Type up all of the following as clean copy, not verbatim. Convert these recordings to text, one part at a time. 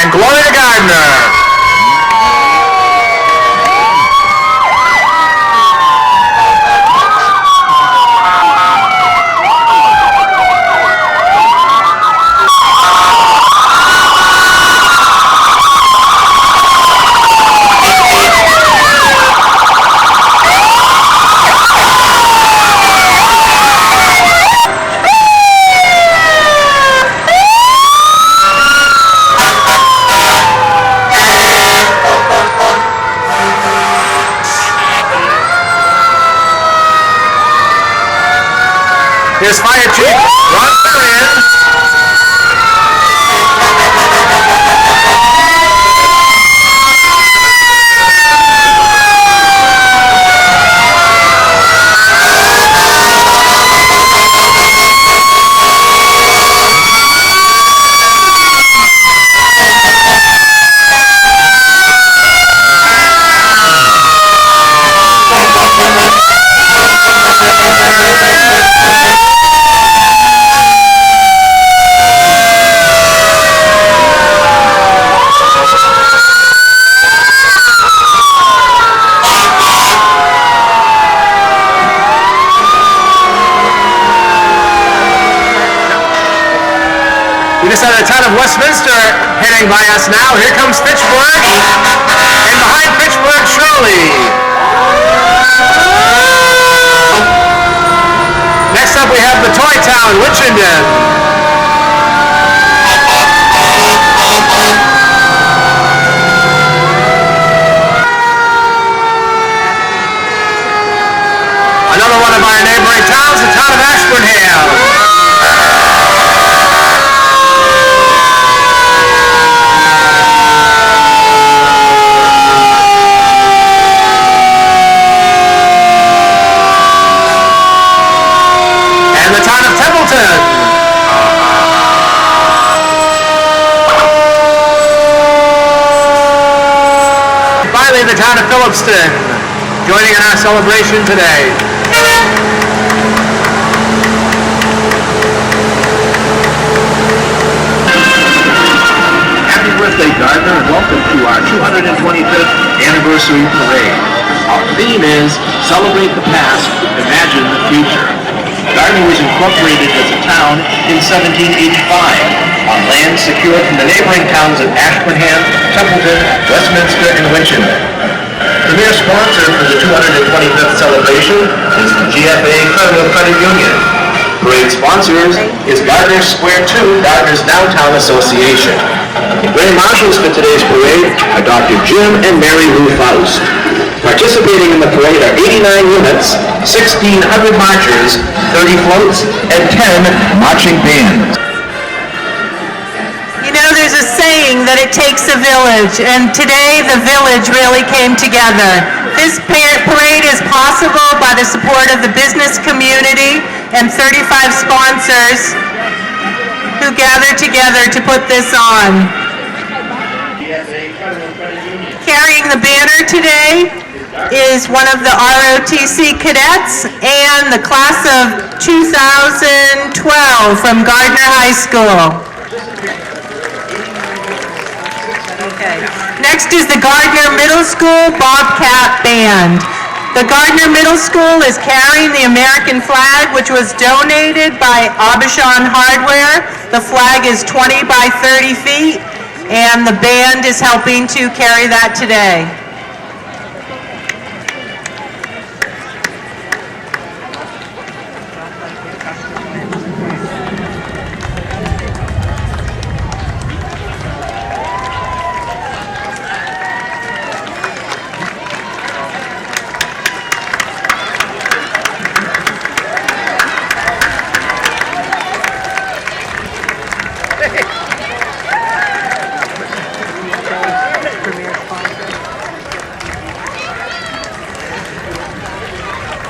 and glory to Gardner. Here's Fire Chief Ron Marion. We just had a ton of Westminster heading by us now. Here comes Fitchburg, and behind Fitchburg, Shirley. Next up we have the Toy Town, Winchendon. Another one of our neighboring towns, the town of Ashburnham. The town of Templeton. Finally, the town of Phillipston, joining in our celebration today. Happy birthday, Gardner, and welcome to our 225th anniversary parade. Our theme is Celebrate the Past, Imagine the Future. Gardner was incorporated as a town in 1785 on land secured from the neighboring towns of Ashburnham, Templeton, Westminster, and Winchendon. Premier sponsor for the 225th celebration is the GFA Federal Credit Union. Parade sponsors is Gardner Square 2, Gardner's Downtown Association. Grand marshals for today's parade are Dr. Jim and Mary Lou Faust. Participating in the parade are 89 units, 1,600 marchers, 30 floats, and 10 marching bands. You know, there's a saying that it takes a village, and today the village really came together. This parade is possible by the support of the business community and 35 sponsors who gathered together to put this on. Carrying the banner today is one of the ROTC cadets and the class of 2012 from Gardner High School. Okay. Next is the Gardner Middle School Bobcat Band. The Gardner Middle School is carrying the American flag, which was donated by Aubuchon Hardware. The flag is 20 by 30 feet, and the band is helping to carry that today.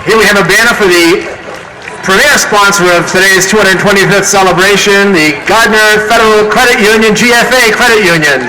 Here we have a banner for the premier sponsor of today's 225th celebration, the Gardner Federal Credit Union, GFA Credit Union.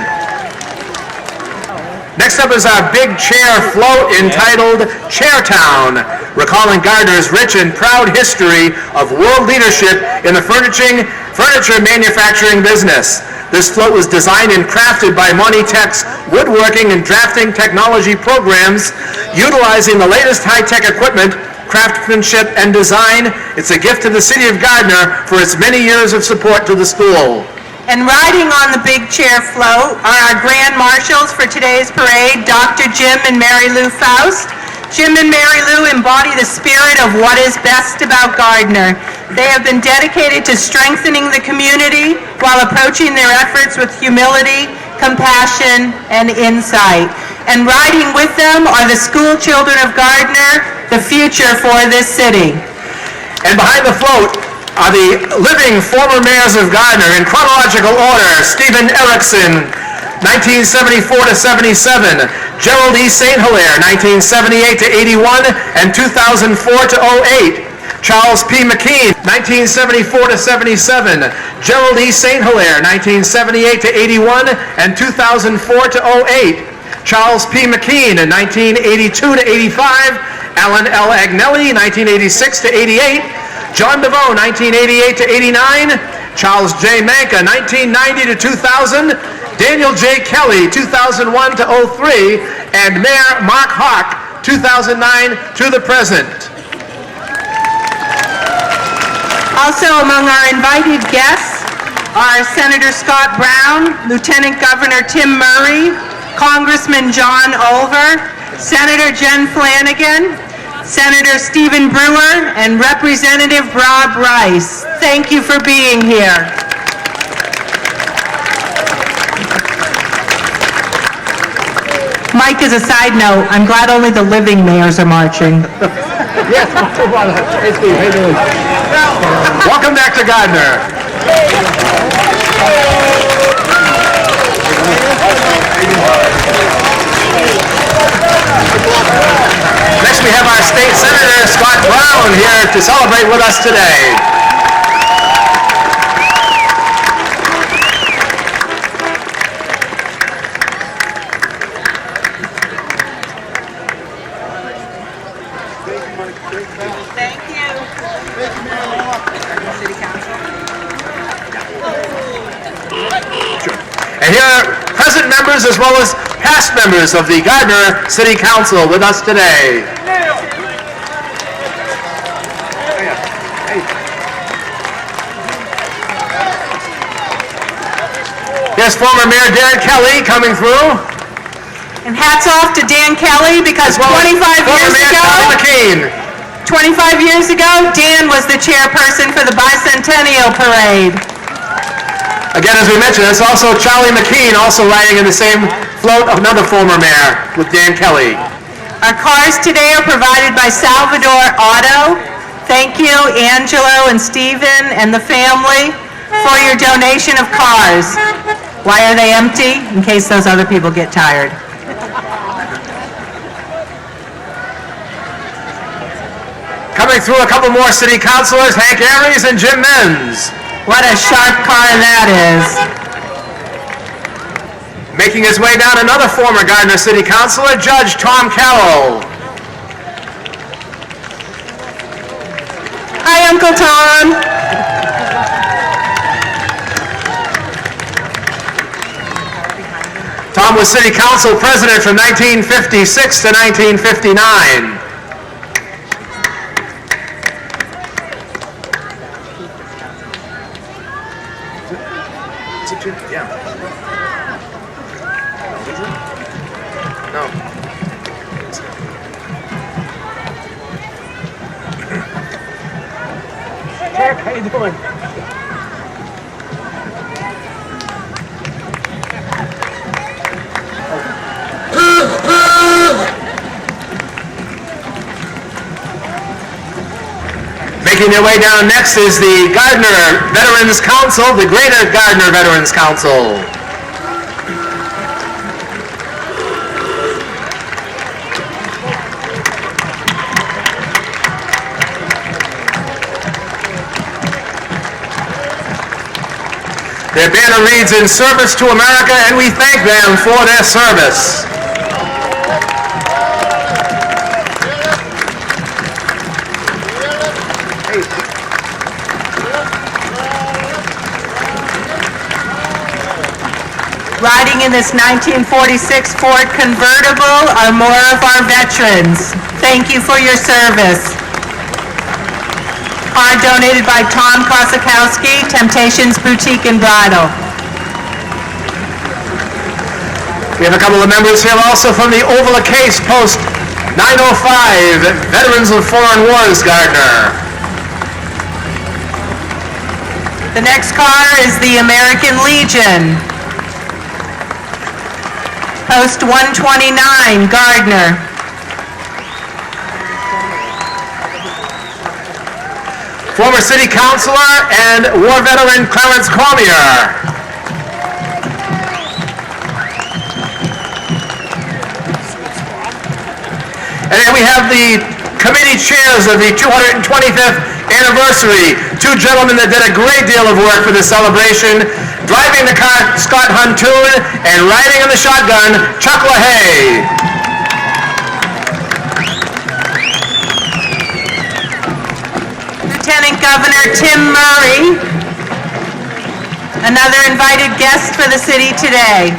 Next up is our big chair float entitled Chairtown, recalling Gardner's rich and proud history of world leadership in the furniture manufacturing business. This float was designed and crafted by Monty Tech's woodworking and drafting technology programs, utilizing the latest high-tech equipment, craftsmanship, and design. It's a gift to the city of Gardner for its many years of support to the school. And riding on the big chair float are our grand marshals for today's parade, Dr. Jim and Mary Lou Faust. Jim and Mary Lou embody the spirit of what is best about Gardner. They have been dedicated to strengthening the community while approaching their efforts with humility, compassion, and insight. And riding with them are the school children of Gardner, the future for this city. And behind the float are the living former mayors of Gardner in chronological order: Stephen Erickson, 1974 to 77, Gerald E. St. Hilaire, 1978 to 81, and 2004 to 08. Charles P. McKean, 1974 to 77, Gerald E. St. Hilaire, 1978 to 81, and 2004 to 08. Charles P. McKean, 1982 to 85, Alan L. Agnelli, 1986 to 88, John DeVoe, 1988 to 89, Charles J. Manka, 1990 to 2000, Daniel J. Kelly, 2001 to 03, and Mayor Mark Hawk, 2009 to the present. Also among our invited guests are Senator Scott Brown, Lieutenant Governor Tim Murray, Congressman John Olver, Senator Jen Flanagan, Senator Stephen Brewer, and Representative Rob Rice. Thank you for being here. Mike, as a side note, I'm glad only the living mayors are marching. Yes, hey Steve, how you doing? Welcome back to Gardner. Next we have our state senator, Scott Brown, here to celebrate with us today. Thank you. City Council. And here are present members as well as past members of the Gardner City Council with us today. Here's former Mayor Dan Kelly coming through. And hats off to Dan Kelly because 25 years ago, Charlie McKean. 25 years ago, Dan was the chairperson for the Bicentennial Parade. Again, as we mentioned, it's also Charlie McKean, also riding in the same float of another former mayor with Dan Kelly. Our cars today are provided by Salvador Auto. Thank you, Angelo and Stephen and the family, for your donation of cars. Why are they empty? In case those other people get tired. Coming through a couple more city councilors, Hank Aries and Jim Menz. What a sharp car that is. Making his way down, another former Gardner City Councilor, Judge Tom Carroll. Hi, Uncle Tom. Tom was City Council President from 1956 to 1959. Yeah. No. Jack, how you doing? Making their way down next is the Gardner Veterans Council, the Greater Gardner Veterans Council. Their banner reads, "In service to America," and we thank them for their service. Riding in this 1946 Ford convertible are more of our veterans. Thank you for your service. Car donated by Tom Kosakowski, Temptations Boutique and Bridal. We have a couple of members here also from the Oval of Case, Post 905, Veterans of Foreign Wars, Gardner. The next car is the American Legion. Post 129, Gardner. Former City Councilor and War Veteran Clarence Cormier. And then we have the committee chairs of the 225th anniversary. Two gentlemen that did a great deal of work for the celebration. Driving the car, Scott Huntoon, and riding in the shotgun, Chuck LaHaye. Lieutenant Governor Tim Murray, another invited guest for the city today.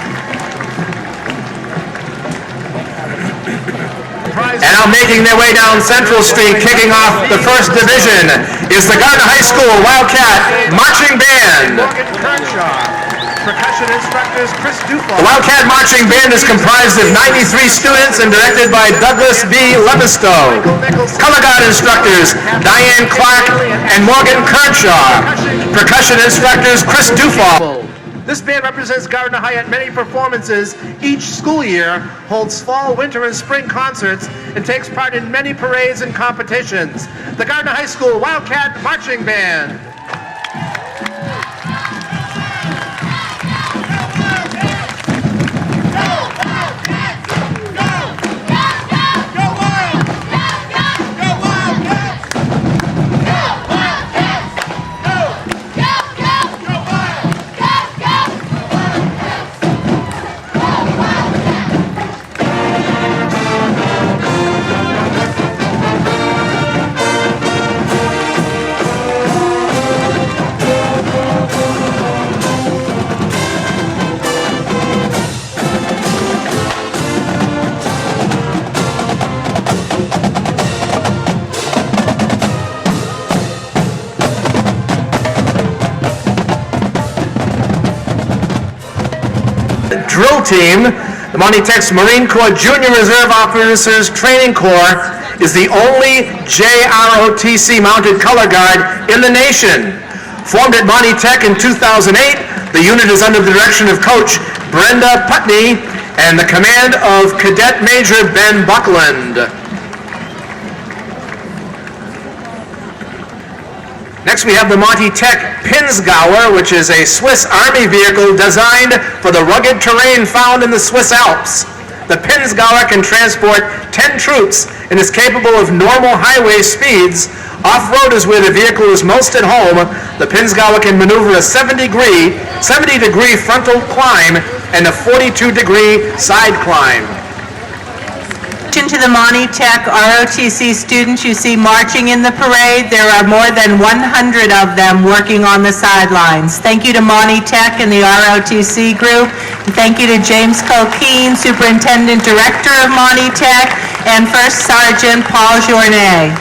And now making their way down Central Street, kicking off the first division, is the Gardner High School Wildcat Marching Band. Percussion instructors Chris Dufault. The Wildcat Marching Band is comprised of 93 students and directed by Douglas B. Levistow. Color Guard instructors Diane Clark and Morgan Kershaw. Percussion instructors Chris Dufault. This band represents Gardner High at many performances each school year, holds fall, winter, and spring concerts, and takes part in many parades and competitions. The Gardner High School Wildcat Marching Band. Drill team, the Monty Tex Marine Corps Junior Reserve Officers Training Corps, is the only JROTC mounted color guard in the nation. Formed at Monty Tech in 2008, the unit is under the direction of Coach Brenda Putney and the command of Cadet Major Ben Buckland. Next we have the Monty Tech Pinzgauer, which is a Swiss Army vehicle designed for the rugged terrain found in the Swiss Alps. The Pinzgauer can transport 10 troops and is capable of normal highway speeds. Off-road is where the vehicle is most at home. The Pinzgauer can maneuver a 70-degree frontal climb and a 42-degree side climb. To the Monty Tech ROTC students you see marching in the parade, there are more than 100 of them working on the sidelines. Thank you to Monty Tech and the ROTC group. And thank you to James Colquhoun, Superintendent Director of Monty Tech, and First Sergeant Paul Journet.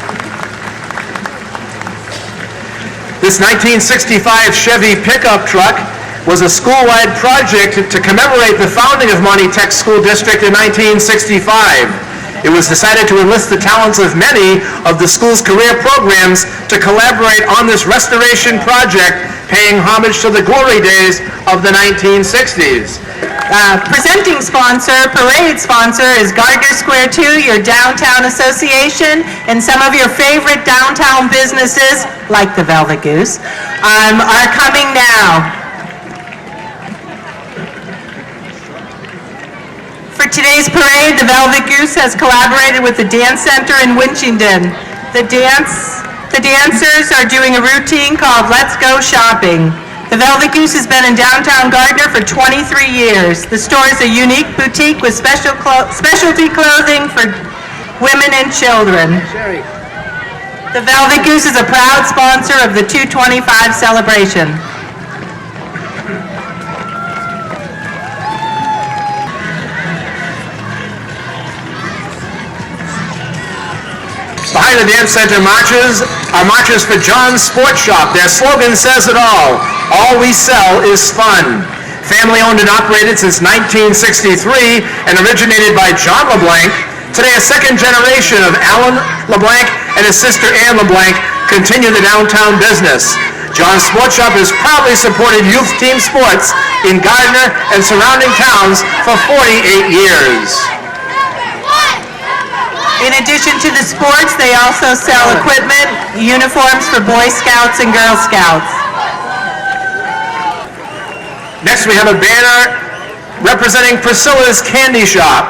This 1965 Chevy pickup truck was a school-wide project to commemorate the founding of Monty Tech School District in 1965. It was decided to enlist the talents of many of the school's career programs to collaborate on this restoration project, paying homage to the glory days of the 1960s. Presenting sponsor, parade sponsor, is Gardner Square 2, your downtown association, and some of your favorite downtown businesses, like the Velvet Goose, are coming now. For today's parade, the Velvet Goose has collaborated with the Dance Center in Winchington. The dancers are doing a routine called Let's Go Shopping. The Velvet Goose has been in downtown Gardner for 23 years. The store is a unique boutique with specialty clothing for women and children. The Velvet Goose is a proud sponsor of the 225 celebration. Gardner Dance Center marches are marches for John's Sports Shop. Their slogan says it all. All we sell is fun. Family owned and operated since 1963 and originated by John LeBlanc. Today, a second generation of Alan LeBlanc and his sister Ann LeBlanc continue the downtown business. John's Sports Shop has proudly supported youth team sports in Gardner and surrounding towns for 48 years. In addition to the sports, they also sell equipment, uniforms for Boy Scouts and Girl Scouts. Next, we have a banner representing Priscilla's Candy Shop.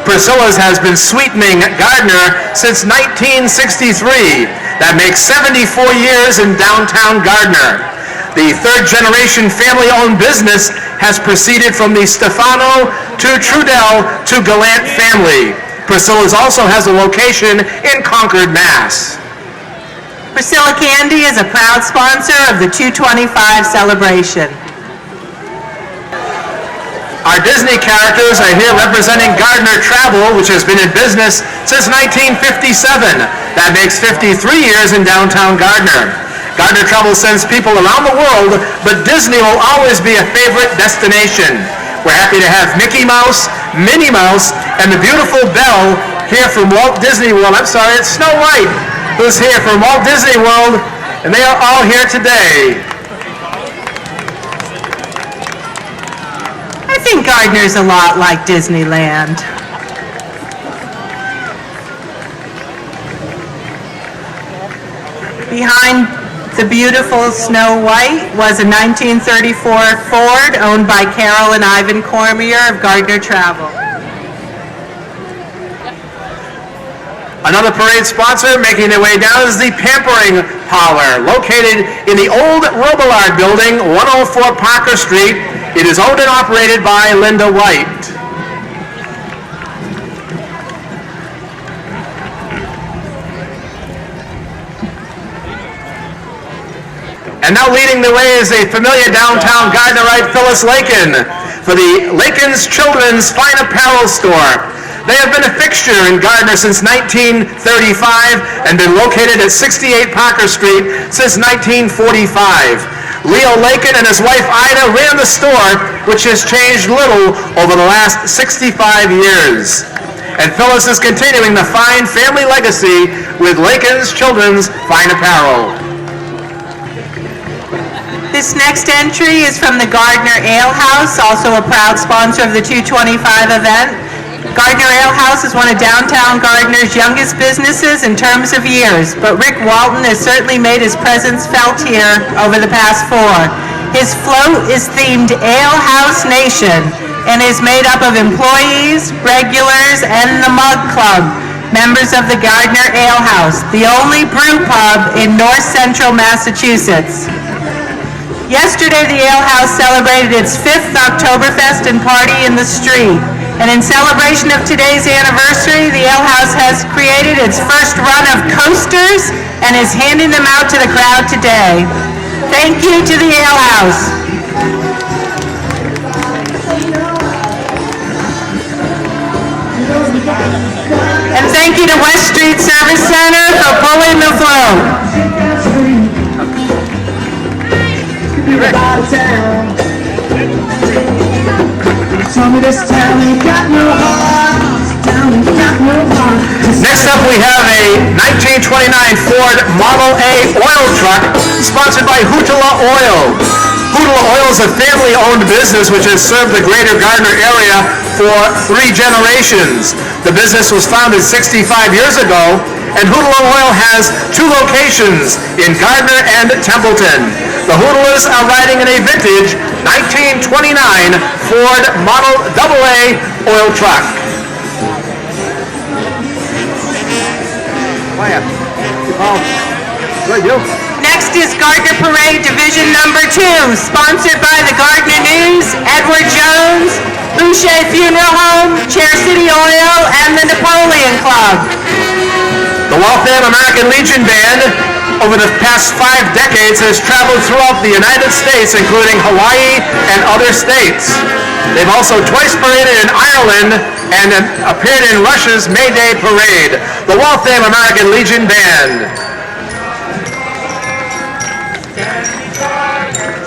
Priscilla's has been sweetening Gardner since 1963. That makes 74 years in downtown Gardner. The third-generation family-owned business has proceeded from the Stefano to Trudell to Gallant family. Priscilla's also has a location in Concord, Mass. Priscilla Candy is a proud sponsor of the 225 celebration. Our Disney characters are here representing Gardner Travel, which has been in business since 1957. That makes 53 years in downtown Gardner. Gardner Travel sends people around the world, but Disney will always be a favorite destination. We're happy to have Mickey Mouse, Minnie Mouse, and the beautiful Belle here from Walt Disney World. I'm sorry, it's Snow White who's here from Walt Disney World, and they are all here today. I think Gardner's a lot like Disneyland. Behind the beautiful Snow White was a 1934 Ford owned by Carol and Ivan Cormier of Gardner Travel. Another parade sponsor making their way down is the Pampering Parlor, located in the old Robillard Building, 104 Parker Street. It is owned and operated by Linda White. And now leading the way is a familiar downtown Gardnerite, Phyllis Lakin, for the Lakin's Children's Fine Apparel Store. They have been a fixture in Gardner since 1935 and been located at 68 Parker Street since 1945. Leo Lakin and his wife Ida ran the store, which has changed little over the last 65 years. And Phyllis is continuing the fine family legacy with Lakin's Children's Fine Apparel. This next entry is from the Gardner Ale House, also a proud sponsor of the 225 event. Gardner Ale House is one of downtown Gardner's youngest businesses in terms of years, but Rick Walton has certainly made his presence felt here over the past 4. His float is themed Ale House Nation and is made up of employees, regulars, and the Mug Club, members of the Gardner Ale House, the only brew pub in north central Massachusetts. Yesterday, the Ale House celebrated its 5th Oktoberfest and Party in the Street. And in celebration of today's anniversary, the Ale House has created its first run of coasters and is handing them out to the crowd today. Thank you to the Ale House. And thank you to West Street Service Center for pulling the float. Next up, we have a 1929 Ford Model A oil truck sponsored by Hootala Oil. Hootala Oil is a family-owned business which has served the greater Gardner area for 3 generations. The business was founded 65 years ago, and Hootala Oil has 2 locations in Gardner and Templeton. The Hootalas are riding in a vintage 1929 Ford Model AA oil truck. Next is Gardner Parade Division Number 2, sponsored by the Gardner News, Edward Jones, Boucher Funeral Home, Chair City Oil, and the Napoleon Club. The Waltham American Legion Band, over the past 5 decades, has traveled throughout the United States, including Hawaii and other states. They've also twice paraded in Ireland and appeared in Russia's May Day Parade. the Waltham American Legion Band.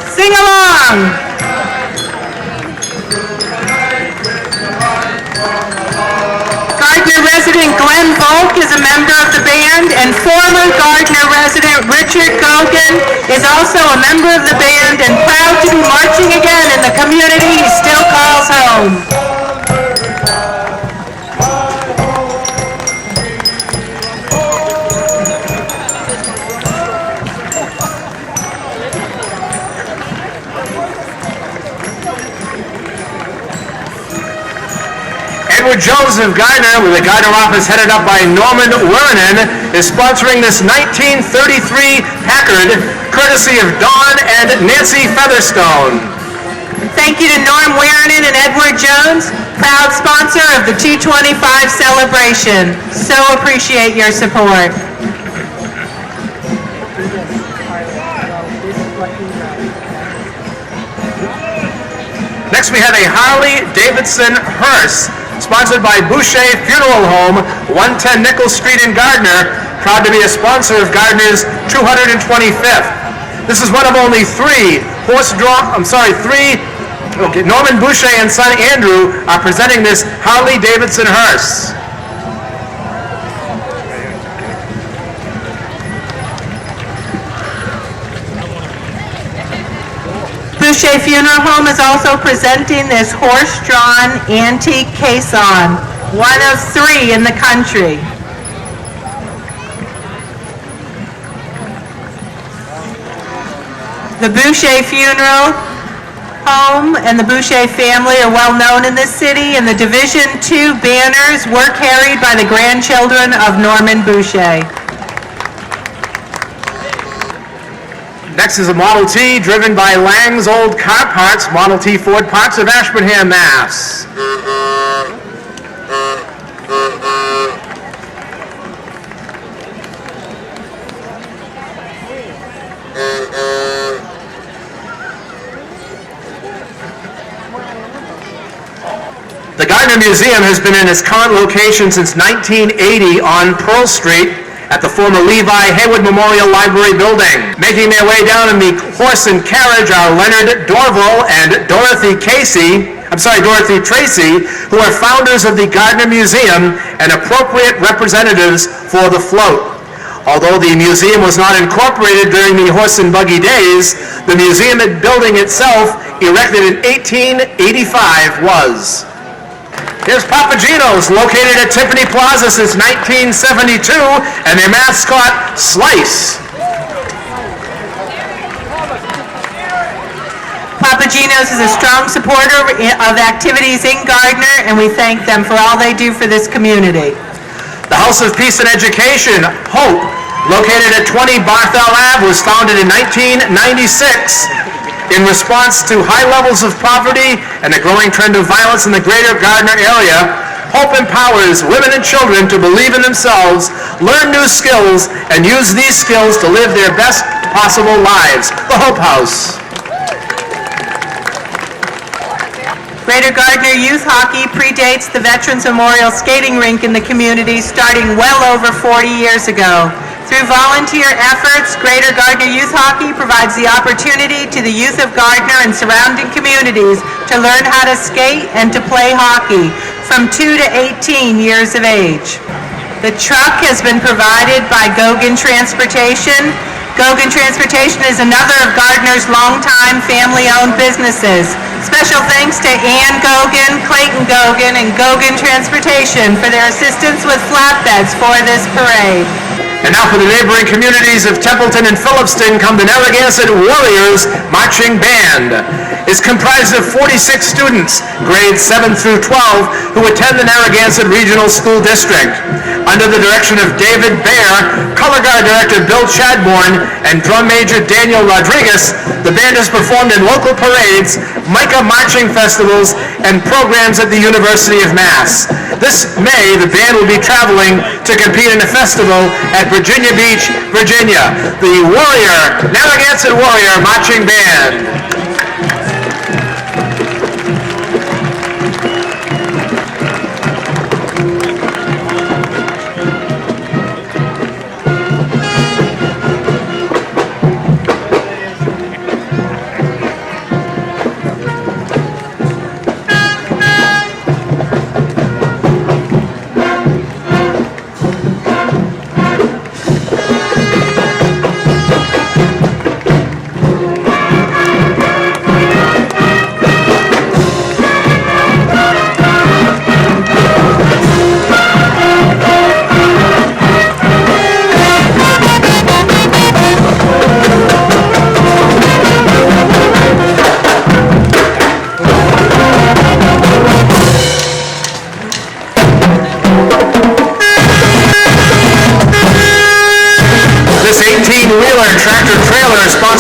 Sing along! Gardner resident Glenn Volk is a member of the band, and former Gardner resident Richard Gogan is also a member of the band and proud to be marching again in the community he still calls home. Edward Jones of Gardner, with the Gardner office headed up by Norman Wernan, is sponsoring this 1933 Packard, courtesy of Dawn and Nancy Featherstone. Thank you to Norm Wernan and Edward Jones, proud sponsor of the 225 celebration. So appreciate your support. Next we have a Harley-Davidson hearse, sponsored by Boucher Funeral Home, 110 Nichols Street in Gardner, proud to be a sponsor of Gardner's 225th. This is one of only three Norman Boucher and son Andrew are presenting this Harley-Davidson hearse. Boucher Funeral Home is also presenting this horse-drawn antique caisson, one of three in the country. The Boucher Funeral Home and the Boucher family are well known in this city, and the Division II banners were carried by the grandchildren of Norman Boucher. Next is a Model T driven by Lang's Old Car Parts, Model T Ford Parts of Ashburnham, Mass. The Gardner Museum has been in its current location since 1980 on Pearl Street at the former Levi Haywood Memorial Library building. Making their way down in the horse and carriage are Leonard Dorval and Dorothy Tracy, who are founders of the Gardner Museum and appropriate representatives for the float. Although the museum was not incorporated during the horse and buggy days, the museum building itself, erected in 1885, was. Here's Papagino's, located at Tiffany Plaza since 1972, and their mascot, Slice. Papagino's is a strong supporter of activities in Gardner, and we thank them for all they do for this community. The House of Peace and Education, Hope, located at 20 Barthel Ave, was founded in 1996. In response to high levels of poverty and a growing trend of violence in the greater Gardner area, Hope empowers women and children to believe in themselves, learn new skills, and use these skills to live their best possible lives. The Hope House. Greater Gardner Youth Hockey predates the Veterans Memorial Skating Rink in the community, starting well over 40 years ago. Through volunteer efforts, Greater Gardner Youth Hockey provides the opportunity to the youth of Gardner and surrounding communities to learn how to skate and to play hockey from 2 to 18 years of age. The truck has been provided by Gogan Transportation. Gogan Transportation is another of Gardner's longtime family-owned businesses. Special thanks to Ann Gogan, Clayton Gogan, and Gogan Transportation for their assistance with flatbeds for this parade. And now for the neighboring communities of Templeton and Phillipston come the Narragansett Warriors Marching Band. It's comprised of 46 students, grades 7 through 12, who attend the Narragansett Regional School District. Under the direction of David Baer, Color Guard Director Bill Chadbourne, and Drum Major Daniel Rodriguez, the band has performed in local parades, Micah marching festivals, and programs at the University of Mass. This May, the band will be traveling to compete in a festival at Virginia Beach, Virginia. The Narragansett Warrior Marching Band.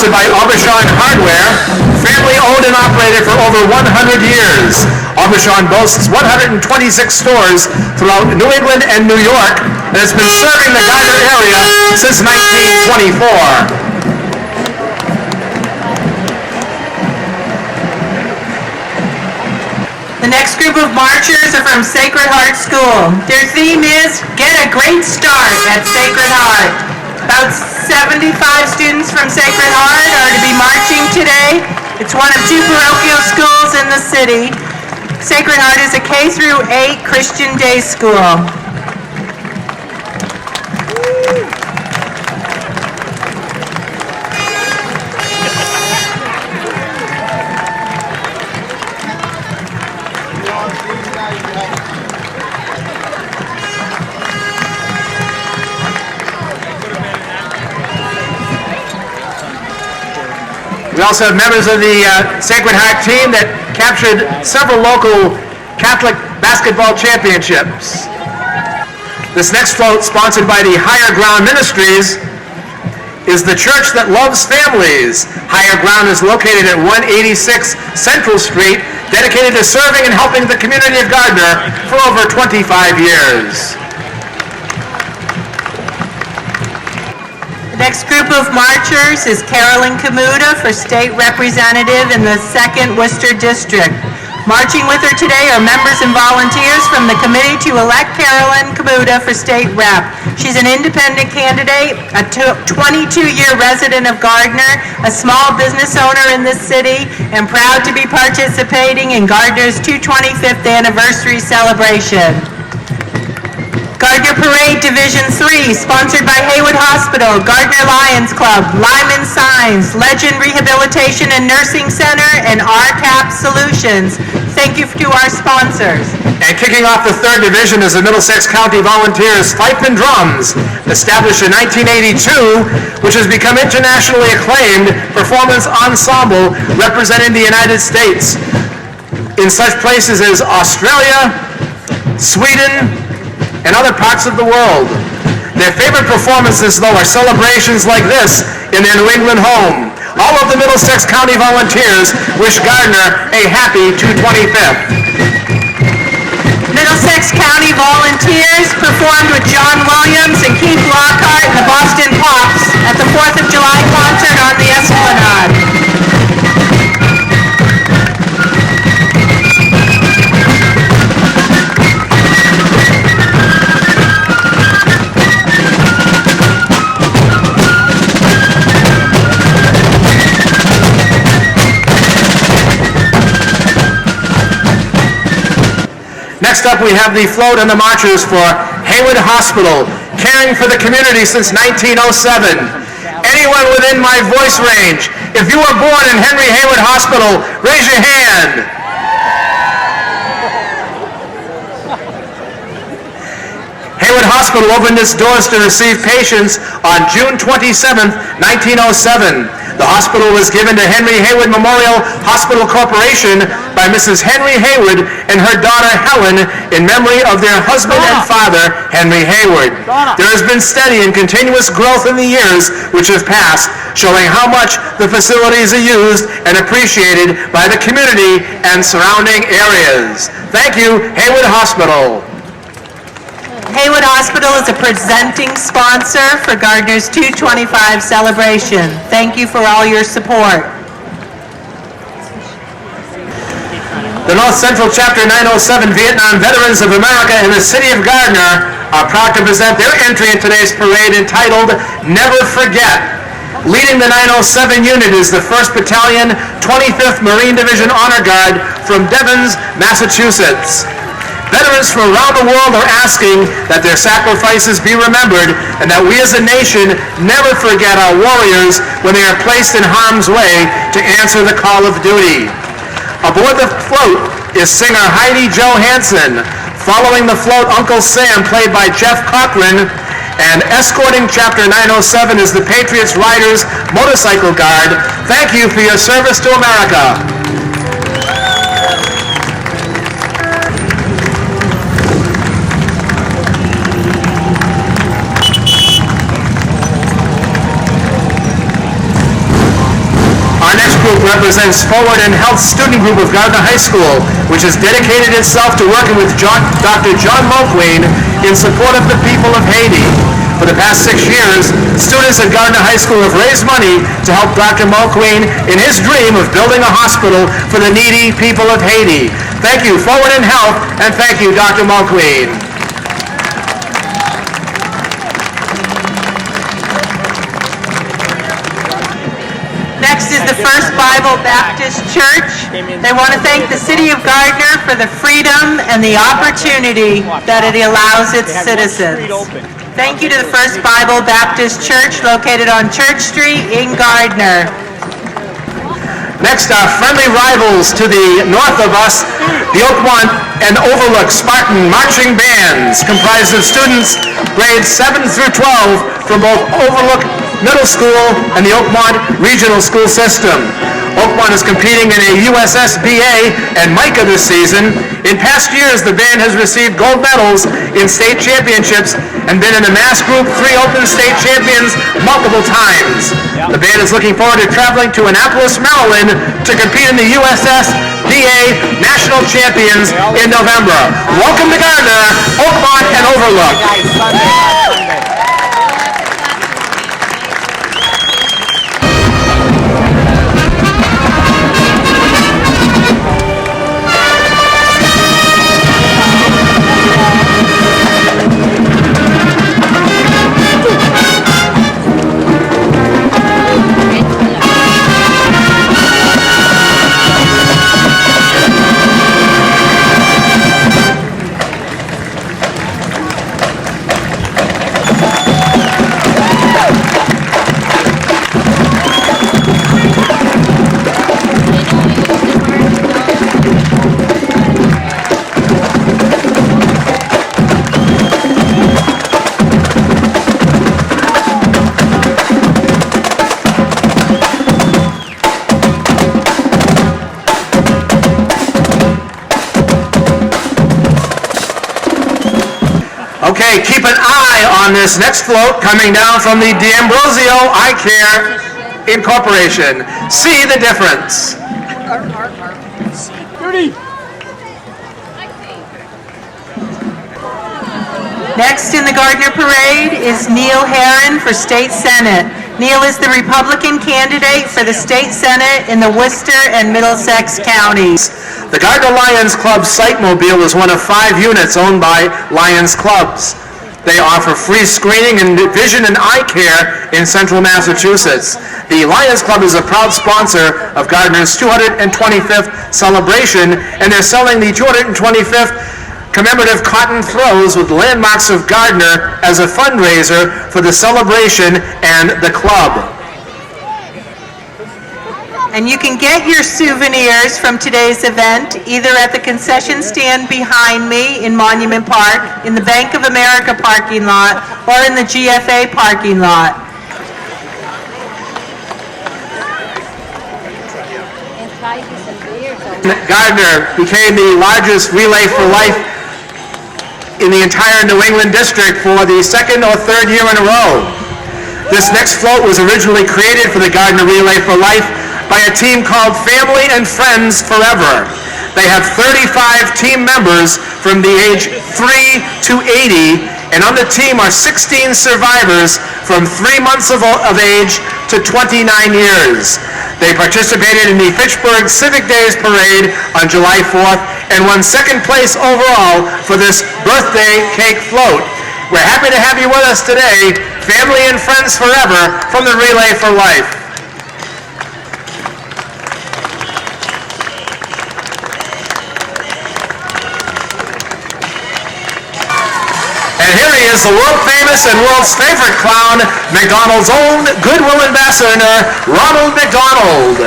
sponsored by Aubuchon Hardware, family owned and operated for over 100 years. Aubuchon boasts 126 stores throughout New England and New York, and has been serving the Gardner area since 1924. The next group of marchers are from Sacred Heart School. Their theme is Get a Great Start at Sacred Heart. About 75 students from Sacred Heart are to be marching today. It's one of 2 parochial schools in the city. Sacred Heart is a K-8 Christian day school. We also have members of the Sacred Heart team that captured several local Catholic basketball championships. This next float, sponsored by the Higher Ground Ministries, is the church that loves families. Higher Ground is located at 186 Central Street, dedicated to serving and helping the community of Gardner for over 25 years. The next group of marchers is Carolyn Kamuta for State Representative in the 2nd Worcester District. Marching with her today are members and volunteers from the committee to elect Carolyn Kamuta for State Rep. She's an independent candidate, a 22-year resident of Gardner, a small business owner in this city, and proud to be participating in Gardner's 225th anniversary celebration. Gardner Parade Division 3, sponsored by Haywood Hospital, Gardner Lions Club, Lyman Signs, Legend Rehabilitation and Nursing Center, and RCAP Solutions. Thank you to our sponsors. And kicking off the 3rd division is the Middlesex County Volunteers Fife and Drums, established in 1982, which has become internationally acclaimed performance ensemble representing the United States in such places as Australia, Sweden, and other parts of the world. Their favorite performances, though, are celebrations like this in their New England home. All of the Middlesex County Volunteers wish Gardner a happy 225th. Middlesex County Volunteers performed with John Williams and Keith Lockhart and the Boston Pops at the 4th of July concert on the Esplanade. Next up, we have the float and the marchers for Haywood Hospital, caring for the community since 1907. Anyone within my voice range, if you were born in Henry Haywood Hospital, raise your hand. Haywood Hospital opened its doors to receive patients on June 27, 1907. The hospital was given to Henry Haywood Memorial Hospital Corporation by Mrs. Henry Haywood and her daughter Helen in memory of their husband and father, Henry Haywood. There has been steady and continuous growth in the years which have passed, showing how much the facilities are used and appreciated by the community and surrounding areas. Thank you, Haywood Hospital. Haywood Hospital is a presenting sponsor for Gardner's 225 celebration. Thank you for all your support. The North Central Chapter 907 Vietnam Veterans of America in the City of Gardner are proud to present their entry in today's parade entitled Never Forget. Leading the 907 unit is the 1st Battalion, 25th Marine Division Honor Guard from Devens, Massachusetts. Veterans from around the world are asking that their sacrifices be remembered and that we as a nation never forget our warriors when they are placed in harm's way to answer the call of duty. Aboard the float is singer Heidi Johansson. Following the float, Uncle Sam, played by Jeff Cochran, and escorting Chapter 907 is the Patriots Riders Motorcycle Guard. Thank you for your service to America. represents Forward in Health student group of Gardner High School, which has dedicated itself to working with Dr. John Mulqueen in support of the people of Haiti. For the past 6 years, students at Gardner High School have raised money to help Dr. Mulqueen in his dream of building a hospital for the needy people of Haiti. Thank you, Forward in Health, and thank you, Dr. Mulqueen. Next is the First Bible Baptist Church. They want to thank the City of Gardner for the freedom and the opportunity that it allows its citizens. Thank you to the First Bible Baptist Church located on Church Street in Gardner. Next, our friendly rivals to the north of us, the Oakmont and Overlook Spartan Marching Bands, comprised of students grades 7 through 12 from both Overlook Middle School and the Oakmont Regional School System. Oakmont is competing in a USSBA and MICA this season. In past years, the band has received gold medals in state championships and been in the Mass Group 3 Open State Champions multiple times. The band is looking forward to traveling to Annapolis, Maryland to compete in the USSBA National Champions in November. Welcome to Gardner, Oakmont, and Overlook. Okay, keep an eye on this next float coming down from the D'Ambrosio Eye Care Incorporation. See the difference. Next in the Gardner Parade is Neil Herron for State Senate. Neil is the Republican candidate for the State Senate in the Worcester and Middlesex counties. The Gardner Lions Club Site-Mobile is one of 5 units owned by Lions Clubs. They offer free screening and vision and eye care in central Massachusetts. The Lions Club is a proud sponsor of Gardner's 225th celebration, and they're selling the 225th commemorative cotton throws with landmarks of Gardner as a fundraiser for the celebration and the club. And you can get your souvenirs from today's event either at the concession stand behind me in Monument Park, in the Bank of America parking lot, or in the GFA parking lot. Gardner became the largest Relay for Life in the entire New England district for the 2nd or 3rd year in a row. This next float was originally created for the Gardner Relay for Life by a team called Family and Friends Forever. They have 35 team members from the age 3 to 80, and on the team are 16 survivors from 3 months of age to 29 years. They participated in the Fitchburg Civic Days Parade on July 4th and won 2nd place overall for this birthday cake float. We're happy to have you with us today, Family and Friends Forever from the Relay for Life. And here he is, the world-famous and world's favorite clown, McDonald's own Goodwill Ambassador, Ronald McDonald.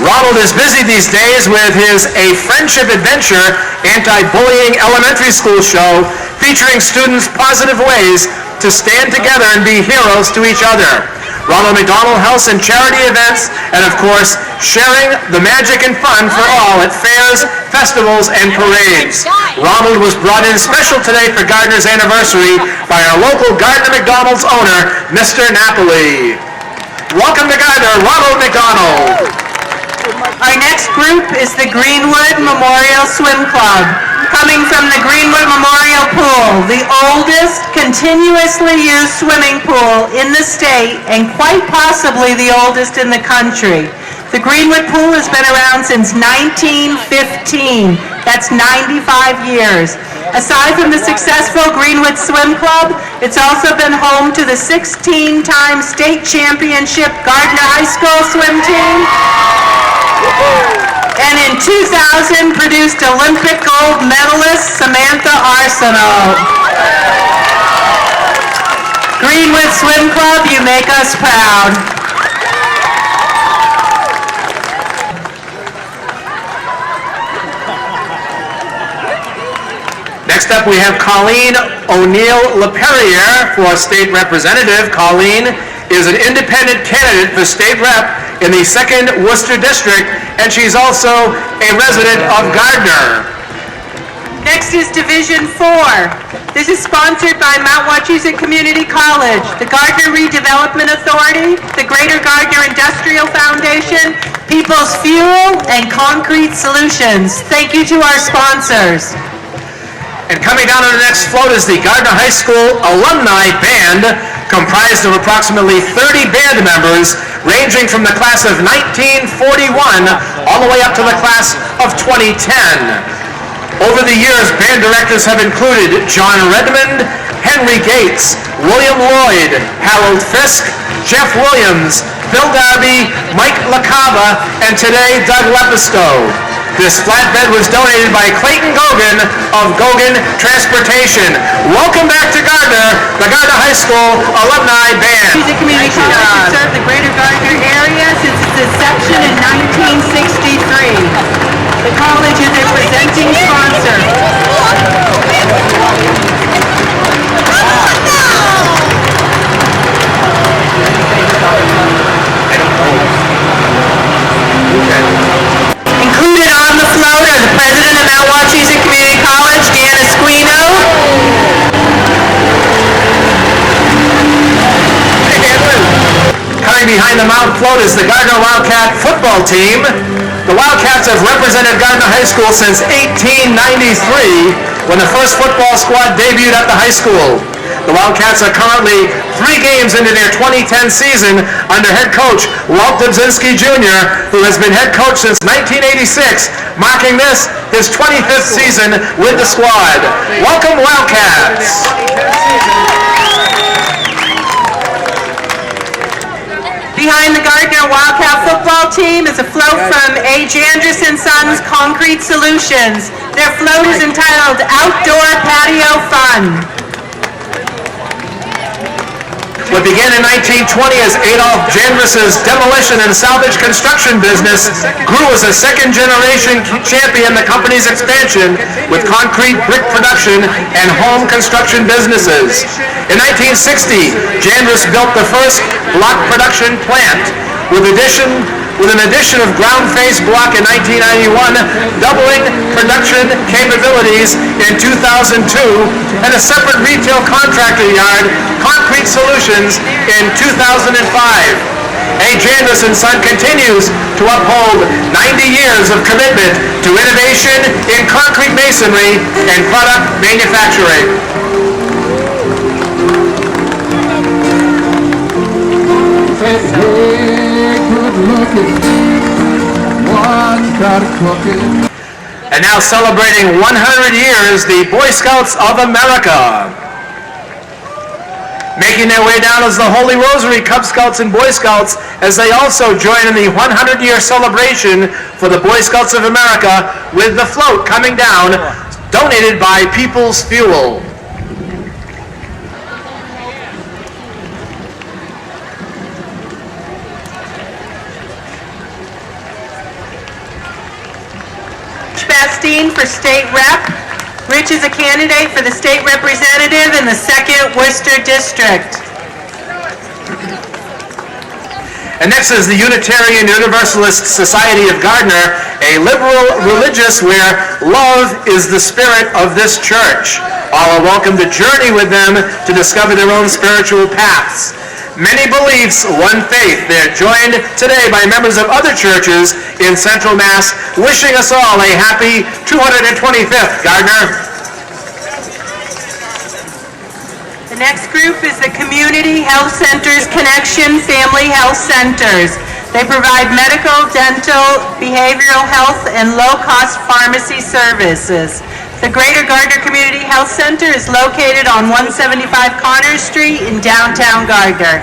Ronald is busy these days with his A Friendship Adventure anti-bullying elementary school show featuring students' positive ways to stand together and be heroes to each other. Ronald McDonald hosts and charity events, and of course, sharing the magic and fun for all at fairs, festivals, and parades. Ronald was brought in special today for Gardner's anniversary by our local Gardner McDonald's owner, Mr. Napoli. Welcome to Gardner, Ronald McDonald. Our next group is the Greenwood Memorial Swim Club, coming from the Greenwood Memorial Pool, the oldest continuously used swimming pool in the state and quite possibly the oldest in the country. The Greenwood Pool has been around since 1915. That's 95 years. Aside from the successful Greenwood Swim Club, it's also been home to the 16-time state championship Gardner High School swim team. And in 2000, produced Olympic gold medalist Samantha Arsenault. Greenwood Swim Club, you make us proud. Next up, we have Colleen O'Neill LaPerriere for State Representative. Colleen is an independent candidate for State Rep in the 2nd Worcester District, and she's also a resident of Gardner. Next is Division 4. This is sponsored by Mount Wachusett Community College, the Gardner Redevelopment Authority, the Greater Gardner Industrial Foundation, People's Fuel, and Concrete Solutions. Thank you to our sponsors. And coming down on the next float is the Gardner High School Alumni Band, comprised of approximately 30 band members, ranging from the class of 1941 all the way up to the class of 2010. Over the years, band directors have included John Redmond, Henry Gates, William Lloyd, Harold Fisk, Jeff Williams, Bill Darby, Mike LaCava, and today Doug Lepisto. This flatbed was donated by Clayton Gogan of Gogan Transportation. Welcome back to Gardner, the Gardner High School Alumni Band. Music Community College has served the Greater Gardner area since its inception in 1963. The college is a presenting sponsor. Included on the float are the president of Mount Wachusett Community College, Dan Esquino. Coming behind the Mount float is the Gardner Wildcat football team. The Wildcats have represented Gardner High School since 1893, when the first football squad debuted at the high school. The Wildcats are currently 3 games into their 2010 season under head coach Walt Dubzinski Jr., who has been head coach since 1986, marking this his 25th season with the squad. Welcome, Wildcats! Behind the Gardner Wildcat football team is a float from A. Janderson Sons Concrete Solutions. Their float is entitled Outdoor Patio Fun. What began in 1920 as Adolf Jandersen's demolition and salvage construction business grew as a second-generation champion the company's expansion with concrete brick production and home construction businesses. In 1960, Janders built the first block production plant with an addition of ground face block in 1991, doubling production capabilities in 2002, and a separate retail contractor yard, Concrete Solutions, in 2005. A. Janderson Son continues to uphold 90 years of commitment to innovation in concrete masonry and product manufacturing. And now celebrating 100 years, the Boy Scouts of America. Making their way down is the Holy Rosary Cub Scouts and Boy Scouts, as they also join in the 100-year celebration for the Boy Scouts of America with the float coming down, donated by People's Fuel. Bastine for State Rep. Rich is a candidate for the State Representative in the 2nd Worcester District. And next is the Unitarian Universalist Society of Gardner, a liberal religious where love is the spirit of this church. All are welcome to journey with them to discover their own spiritual paths. Many beliefs, one faith. They're joined today by members of other churches in Central Mass, wishing us all a happy 225th, Gardner. The next group is the Community Health Centers Connection Family Health Centers. They provide medical, dental, behavioral health, and low-cost pharmacy services. The Greater Gardner Community Health Center is located on 175 Connors Street in downtown Gardner.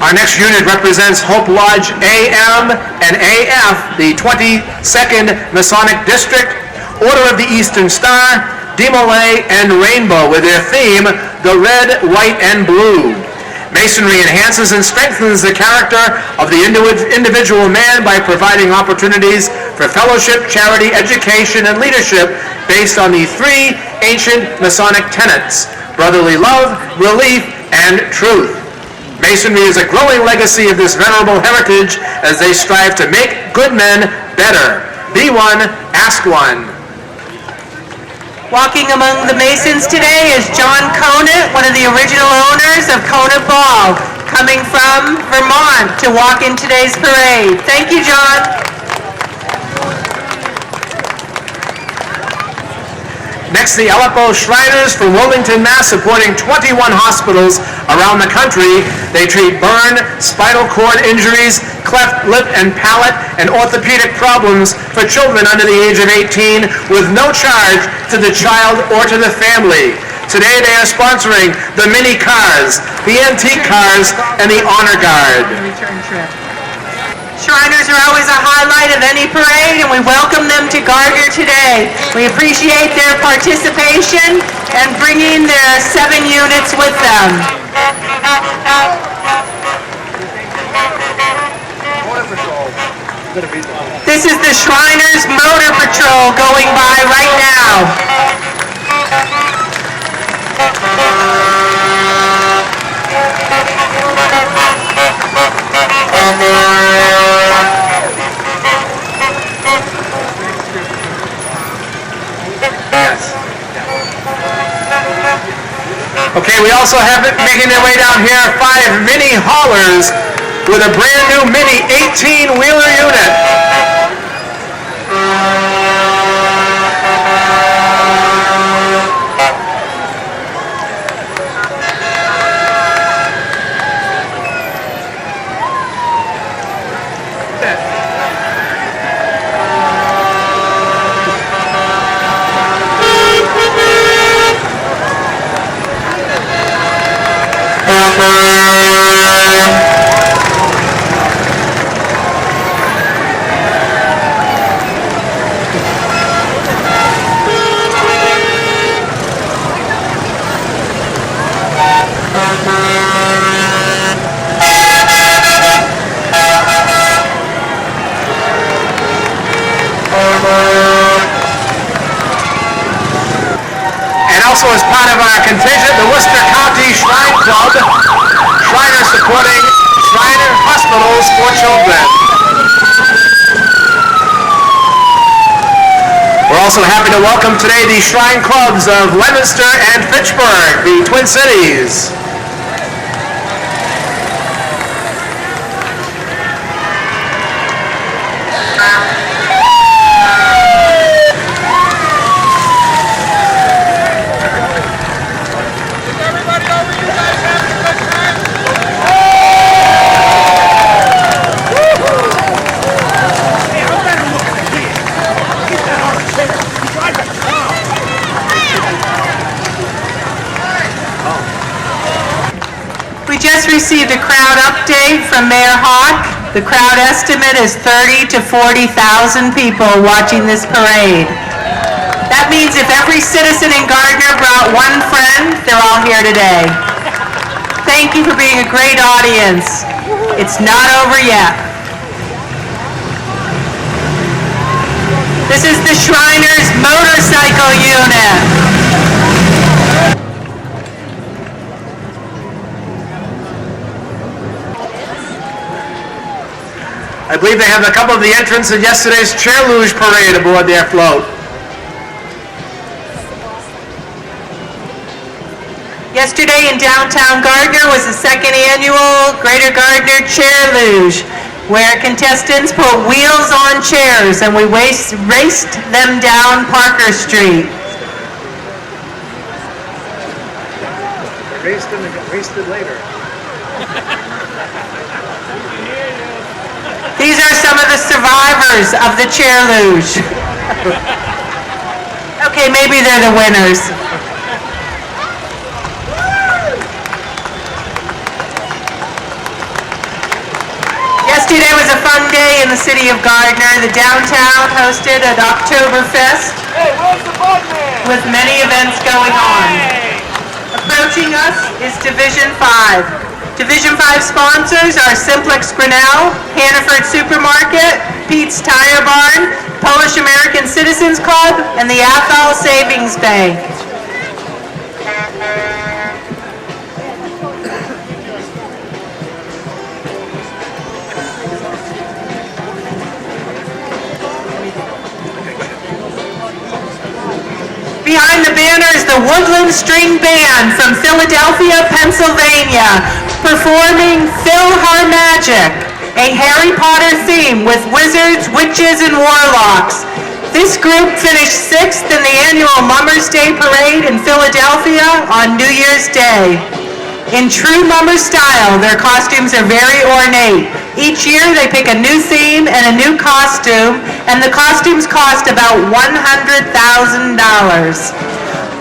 Our next unit represents Hope Lodge AM and AF, the 22nd Masonic District, Order of the Eastern Star, Demolay, and Rainbow, with their theme, the red, white, and blue. Masonry enhances and strengthens the character of the individual man by providing opportunities for fellowship, charity, education, and leadership based on the three ancient Masonic tenets: brotherly love, relief, and truth. Masonry is a growing legacy of this venerable heritage as they strive to make good men better. Be one, ask one. Walking among the Masons today is John Conant, one of the original owners of Conant Ball, coming from Vermont to walk in today's parade. Thank you, John. Next, the Aleppo Shriners from Wilmington, Mass., supporting 21 hospitals around the country. They treat burn, spinal cord injuries, cleft lip and palate, and orthopedic problems for children under the age of 18 with no charge to the child or to the family. Today they are sponsoring the mini cars, the antique cars, and the honor guard. Shriners are always a highlight of any parade, and we welcome them to Gardner today. We appreciate their participation and bringing their 7 units with them. This is the Shriners Motor Patrol going by right now. Okay, we also have it making their way down here 5 mini haulers with a brand new mini 18-wheeler unit. Also, as part of our contingent, the Worcester County Shrine Club, Shriners supporting Shriner hospitals for children. We're also happy to welcome today the Shrine Clubs of Leominster and Fitchburg, the Twin Cities. Received a crowd update from Mayor Hawk. The crowd estimate is 30 to 40,000 people watching this parade. That means if every citizen in Gardner brought one friend, they're all here today. Thank you for being a great audience. It's not over yet. This is the Shriners Motorcycle Unit. I believe they have a couple of the entrants of yesterday's chair luge parade aboard their float. Yesterday in downtown Gardner was the second annual Greater Gardner Chair Luge, where contestants put wheels on chairs and we raced them down Parker Street. Raced them and got wasted later. These are some of the survivors of the chair luge. Okay, maybe they're the winners. Yesterday was a fun day in the city of Gardner. The downtown hosted an Oktoberfest with many events going on. Approaching us is Division 5. Division 5 sponsors are Simplex Grinnell, Hannaford Supermarket, Pete's Tire Barn, Polish American Citizens Club, and the Athol Savings Bank. Behind the banner is the Woodland String Band from Philadelphia, Pennsylvania, performing PhilharMagic, a Harry Potter theme with wizards, witches, and warlocks. This group finished 6th in the annual Mummers Day Parade in Philadelphia on New Year's Day. In true Mummer style, their costumes are very ornate. Each year they pick a new theme and a new costume, and the costumes cost about $100,000.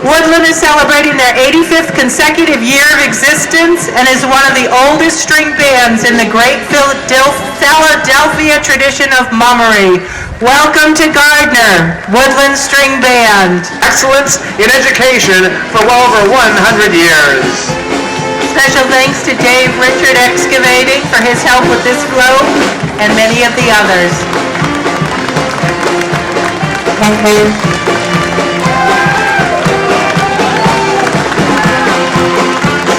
Woodland is celebrating their 85th consecutive year of existence and is one of the oldest string bands in the great Philadelphia tradition of mummery. Welcome to Gardner, Woodland String Band. Excellence in education for well over 100 years. Special thanks to Dave Richard Excavating for his help with this float and many of the others.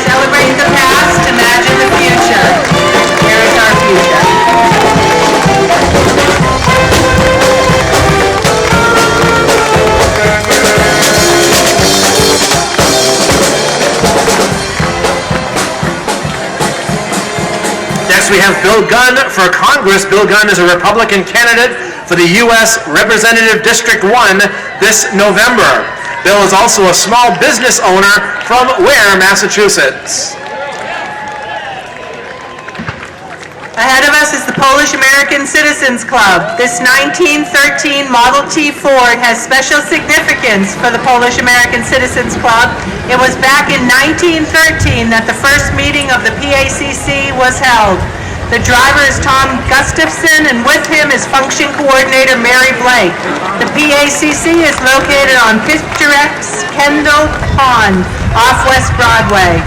Celebrate the past, imagine the future. Here is our future. Next we have Bill Gunn for Congress. Bill Gunn is a Republican candidate for the U.S. Representative District 1 this November. Bill is also a small business owner from Ware, Massachusetts. Ahead of us is the Polish American Citizens Club. This 1913 Model T Ford has special significance for the Polish American Citizens Club. It was back in 1913 that the first meeting of the PACC was held. The driver is Tom Gustafson, and with him is function coordinator Mary Blake. The PACC is located on picturesque Kendall Pond off West Broadway.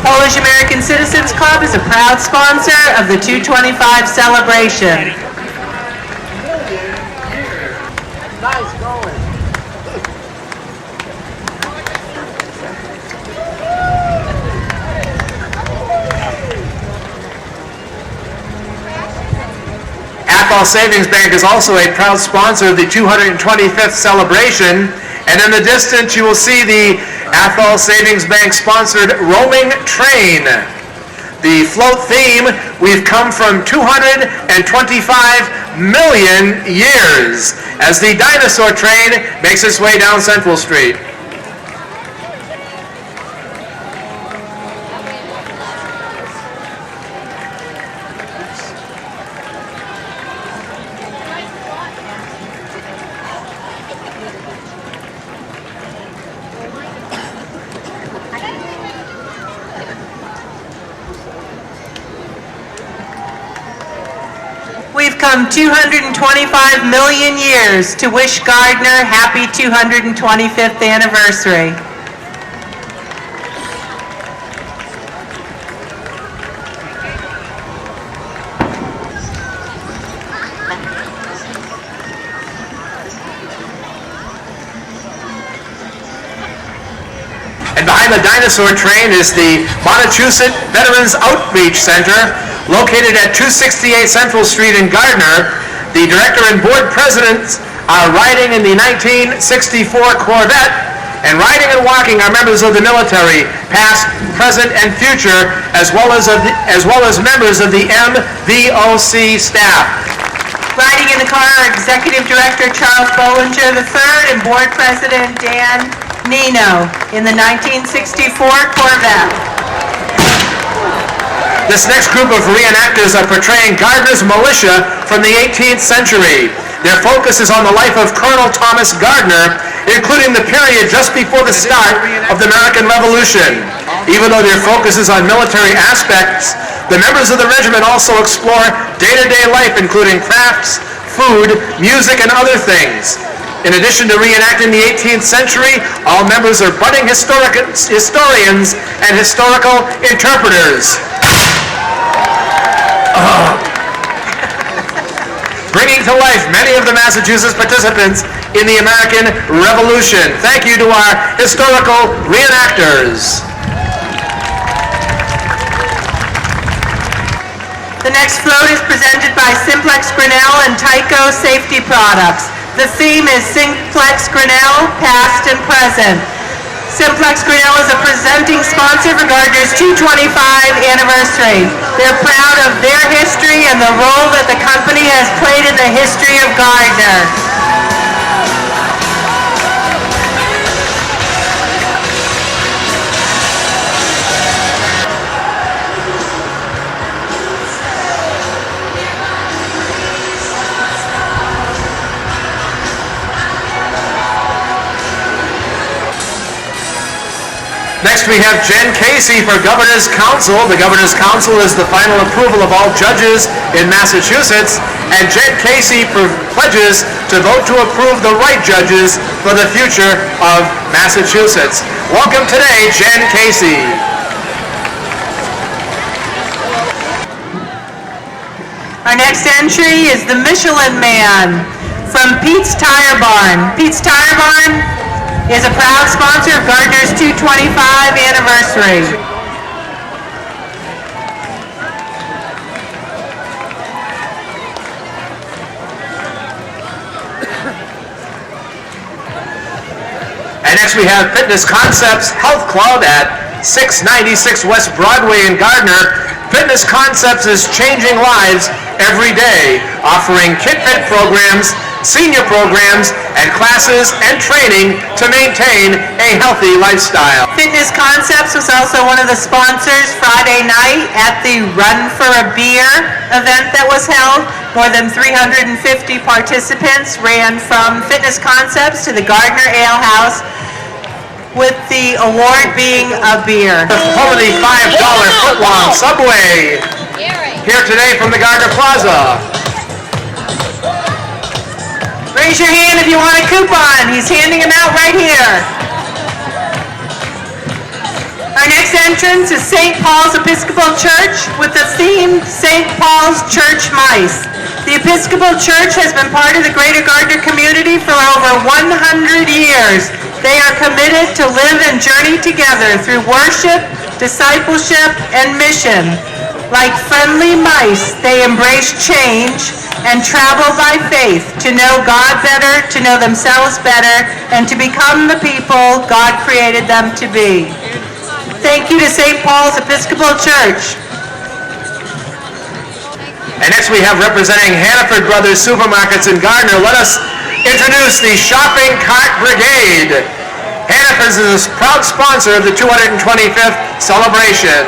Polish American Citizens Club is a proud sponsor of the 225 celebration. Nice going. Athol Savings Bank is also a proud sponsor of the 225th celebration, and in the distance you will see the Athol Savings Bank sponsored roaming train. The float theme, we've come from 225 million years, as the dinosaur train makes its way down Central Street. We've come 225 million years to wish Gardner happy 225th anniversary. And behind the dinosaur train is the Montechusett Veterans Outreach Center, located at 268 Central Street in Gardner. The director and board presidents are riding in the 1964 Corvette, And riding and walking are members of the military, past, present, and future, as well as members of the MVOC staff. Riding in the car are Executive Director Charles Bollinger III and Board President Dan Nino in the 1964 Corvette. This next group of reenactors are portraying Gardner's militia from the 18th century. Their focus is on the life of Colonel Thomas Gardner, including the period just before the start of the American Revolution. Even though their focus is on military aspects, the members of the regiment also explore day-to-day life, including crafts, food, music, and other things. In addition to reenacting the 18th century, all members are budding historians and historical interpreters. Bringing to life many of the Massachusetts participants in the American Revolution. Thank you to our historical reenactors. The next float is presented by Simplex Grinnell and Tyco Safety Products. The theme is Simplex Grinnell, past and present. Simplex Grinnell is a presenting sponsor for Gardner's 225 anniversary. They're proud of their history and the role that the company has played in the history of Gardner. Next we have Jen Casey for Governor's Council. The Governor's Council is the final approval of all judges in Massachusetts, and Jen Casey pledges to vote to approve the right judges for the future of Massachusetts. Welcome today, Jen Casey. Our next entry is the Michelin Man from Pete's Tire Barn. Pete's Tire Barn is a proud sponsor of Gardner's 225 anniversary. And next we have Fitness Concepts Health Club at 696 West Broadway in Gardner. Fitness Concepts is changing lives every day, offering KitFit programs, senior programs, and classes and training to maintain a healthy lifestyle. Fitness Concepts was also one of the sponsors Friday night at the Run for a Beer event that was held. More than 350 participants ran from Fitness Concepts to the Gardner Ale House, with the award being a beer. Over the $5 footlong Subway here today from the Gardner Plaza. Raise your hand if you want a coupon. He's handing them out right here. Our next entrance is St. Paul's Episcopal Church with the theme St. Paul's Church Mice. The Episcopal Church has been part of the greater Gardner community for over 100 years. They are committed to live and journey together through worship, discipleship, and mission. Like friendly mice, they embrace change and travel by faith to know God better, to know themselves better, and to become the people God created them to be. Thank you to St. Paul's Episcopal Church. And next we have representing Hannaford Brothers Supermarkets in Gardner. Let us introduce the Shopping Cart Brigade. Hannaford is a proud sponsor of the 225th celebration.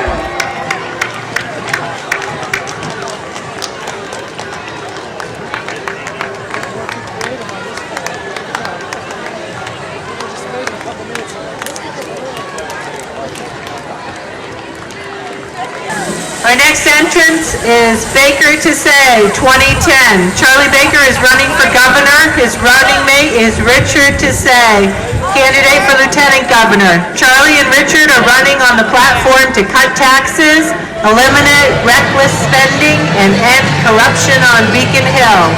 Our next entrance is Baker to Say 2010. Charlie Baker is running for governor. His running mate is Richard to Say, candidate for lieutenant governor. Charlie and Richard are running on the platform to cut taxes, eliminate reckless spending, and end corruption on Beacon Hill.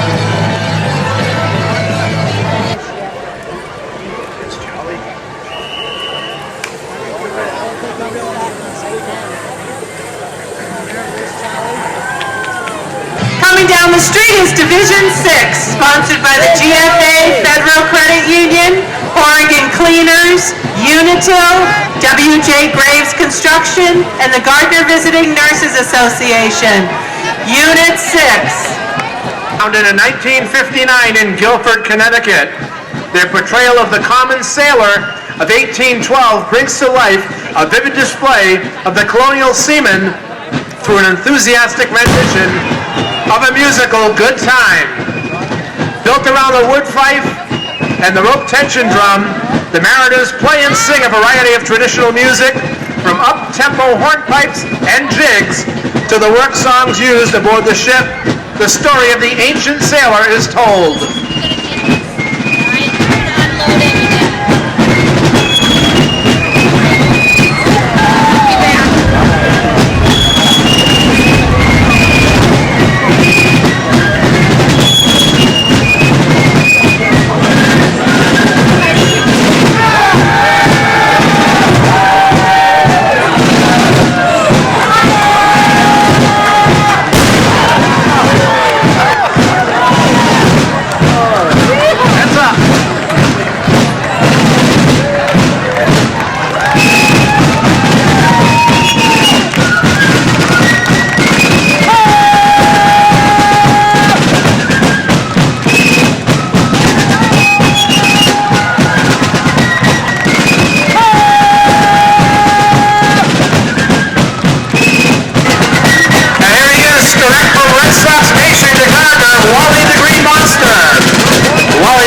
Coming down the street is Division 6, sponsored by the GFA Federal Credit Union, Oregon Cleaners, Unitil, W.J. Graves Construction, and the Gardner Visiting Nurses Association. Unit 6. Founded in 1959 in Guilford, Connecticut, their portrayal of the common sailor of 1812 brings to life a vivid display of the colonial seaman through an enthusiastic rendition of a musical good time. Built around the wood fife and the rope tension drum, the Mariners play and sing a variety of traditional music, from up-tempo hornpipes and jigs to the work songs used aboard the ship. The story of the ancient sailor is told.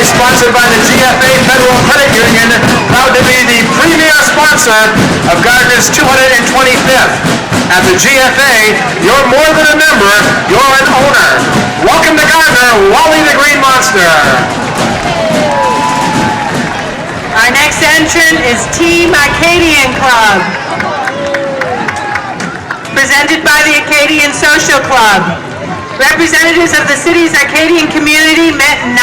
Sponsored by the GFA Federal Credit Union, proud to be the premier sponsor of Gardner's 225th. At the GFA, you're more than a member, you're an owner. Welcome to Gardner, Wally the Green Monster. Our next entrant is Team Acadian Club, presented by the Acadian Social Club. Representatives of the city's Acadian community met in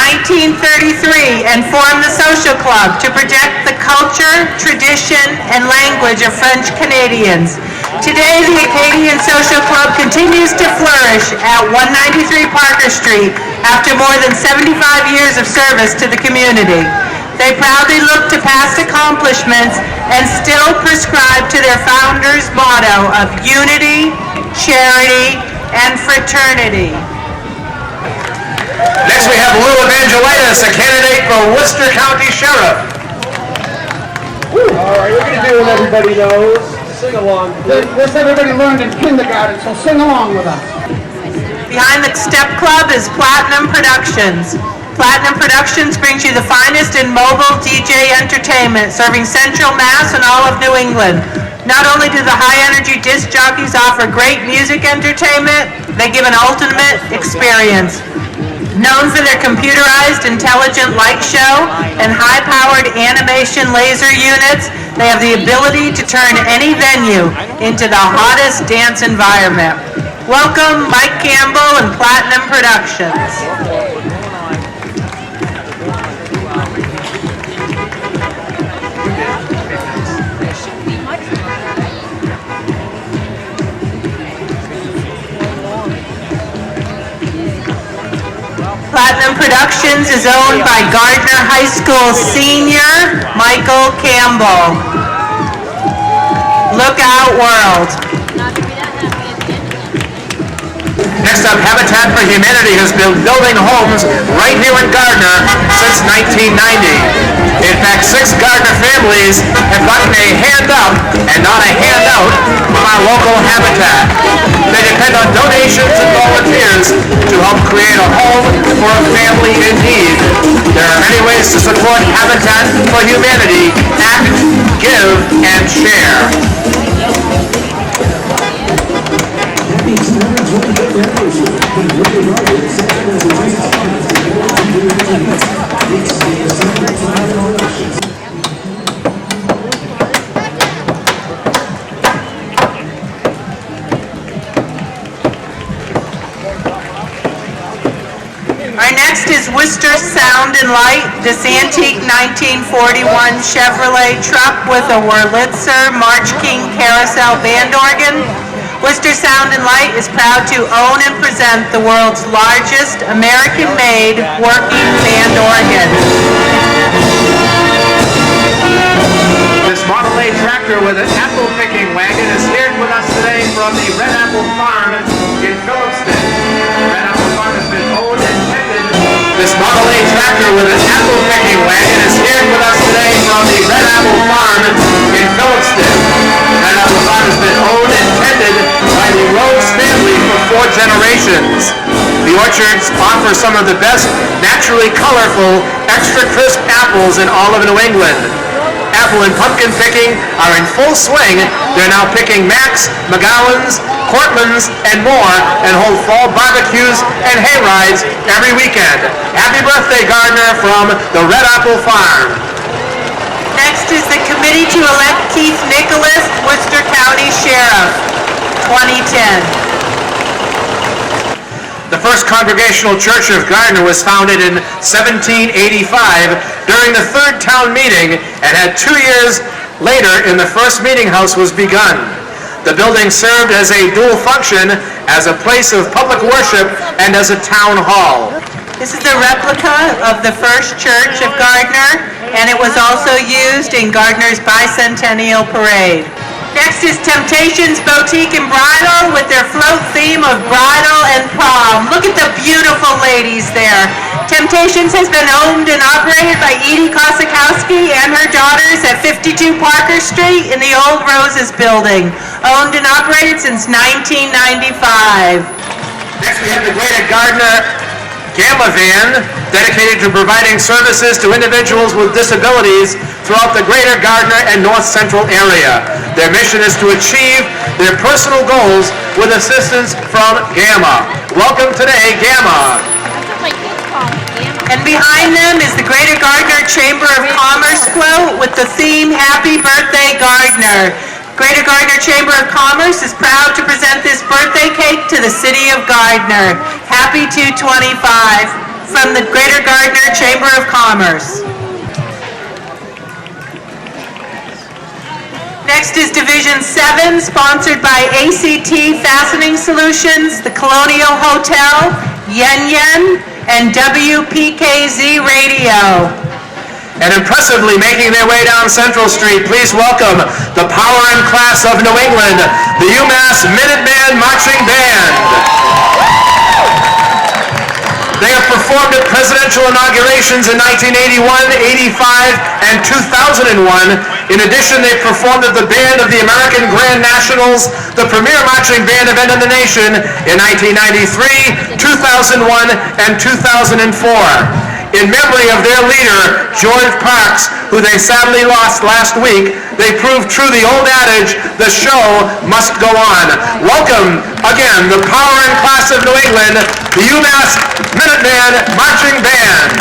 1933 and formed the Social Club to project the culture, tradition, and language of French Canadians. Today, the Acadian Social Club continues to flourish at 193 Parker Street after more than 75 years of service to the community. They proudly look to past accomplishments and still prescribe to their founders' motto of unity, charity, and fraternity. Next we have Lou Evangelitis, a candidate for Worcester County Sheriff. All right, we're going to do what everybody knows. Sing along. This everybody learned in kindergarten, so sing along with us. Behind the Step Club is Platinum Productions. Platinum Productions brings you the finest in mobile DJ entertainment, serving Central Mass and all of New England. Not only do the high-energy disc jockeys offer great music entertainment, they give an ultimate experience. Known for their computerized intelligent light show and high-powered animation laser units, they have the ability to turn any venue into the hottest dance environment. Welcome, Mike Campbell and Platinum Productions. Platinum Productions is owned by Gardner High School senior Michael Campbell. Lookout World. Next up, Habitat for Humanity has been building homes right here in Gardner since 1990. In fact, 6 Gardner families have gotten a hand up and not a handout from our local Habitat. They depend on donations and volunteers to help create a home for a family in need. There are many ways to support Habitat for Humanity. Act, give, and share. Our next is Worcester Sound and Light, this antique 1941 Chevrolet truck with a Wurlitzer March King Carousel band organ. Worcester Sound and Light is proud to own and present the world's largest American-made working band organ. tractor with an apple picking wagon is here with us today from the Red Apple Farm in Phillipston. Red Apple Farm has been owned and tended. This Model A tractor with an apple picking wagon is here with us today from the Red Apple Farm in Phillipston. Red Apple Farm has been owned and tended by the Rose family for 4 generations. The orchards offer some of the best naturally colorful, extra crisp apples in all of New England. Apple and pumpkin picking are in full swing. They're now picking Macs, McGowans, Cortlands, and more, and hold fall barbecues and hay rides every weekend. Happy birthday, Gardner, from the Red Apple Farm. Next is the committee to elect Keith Nicholas, Worcester County Sheriff, 2010. The First Congregational Church of Gardner was founded in 1785 during the 3rd town meeting and had 2 years later in the first meeting house was begun. The building served as a dual function as a place of public worship and as a town hall. This is the replica of the first church of Gardner, and it was also used in Gardner's bicentennial parade. Next is Temptations Boutique and Bridal with their float theme of bridal and prom. Look at the beautiful ladies there. Temptations has been owned and operated by Edie Kosakowski and her daughters at 52 Parker Street in the Old Roses building. Owned and operated since 1995. Next we have the Greater Gardner Gamma Van, dedicated to providing services to individuals with disabilities throughout the Greater Gardner and North Central area. Their mission is to achieve their personal goals with assistance from Gamma. Welcome today, Gamma. And behind them is the Greater Gardner Chamber of Commerce quote with the theme, Happy Birthday Gardner. Greater Gardner Chamber of Commerce is proud to present this birthday cake to the City of Gardner. Happy 225 from the Greater Gardner Chamber of Commerce. Next is Division 7, sponsored by ACT Fastening Solutions, the Colonial Hotel, Yen Yen, and WPKZ Radio. And impressively making their way down Central Street, please welcome the power and class of New England, the UMass Minuteman Marching Band. They have performed at presidential inaugurations in 1981, 85, and 2001. In addition, they performed at the Band of the American Grand Nationals, the premier marching band event in the nation, in 1993, 2001, and 2004. In memory of their leader, George Parks, who they sadly lost last week, they proved true the old adage, the show must go on. Welcome, again, the power and class of New England, the UMass Minuteman Marching Band.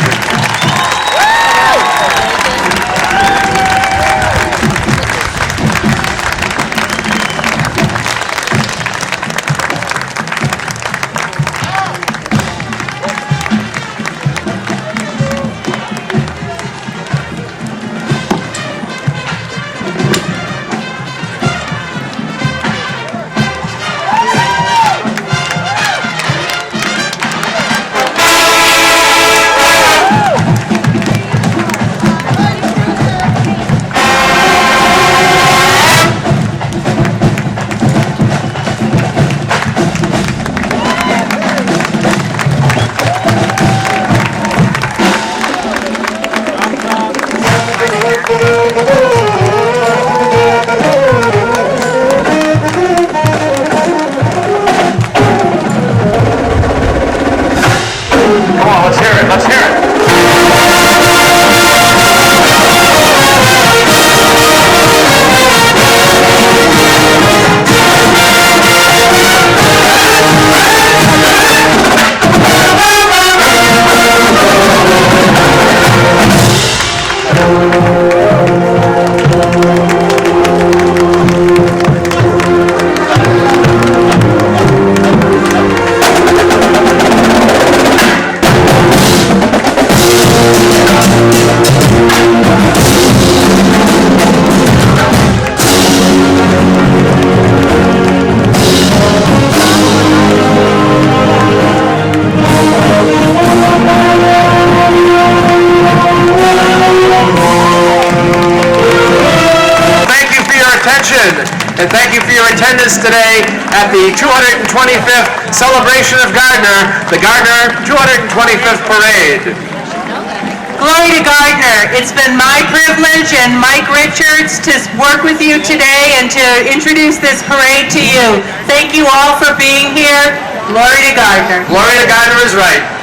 attention, and thank you for your attendance today at the 225th celebration of Gardner, the Gardner 225th Parade. Glory to Gardner. It's been my privilege and Mike Richards to work with you today and to introduce this parade to you. Thank you all for being here. Glory to Gardner. Glory to Gardner is right.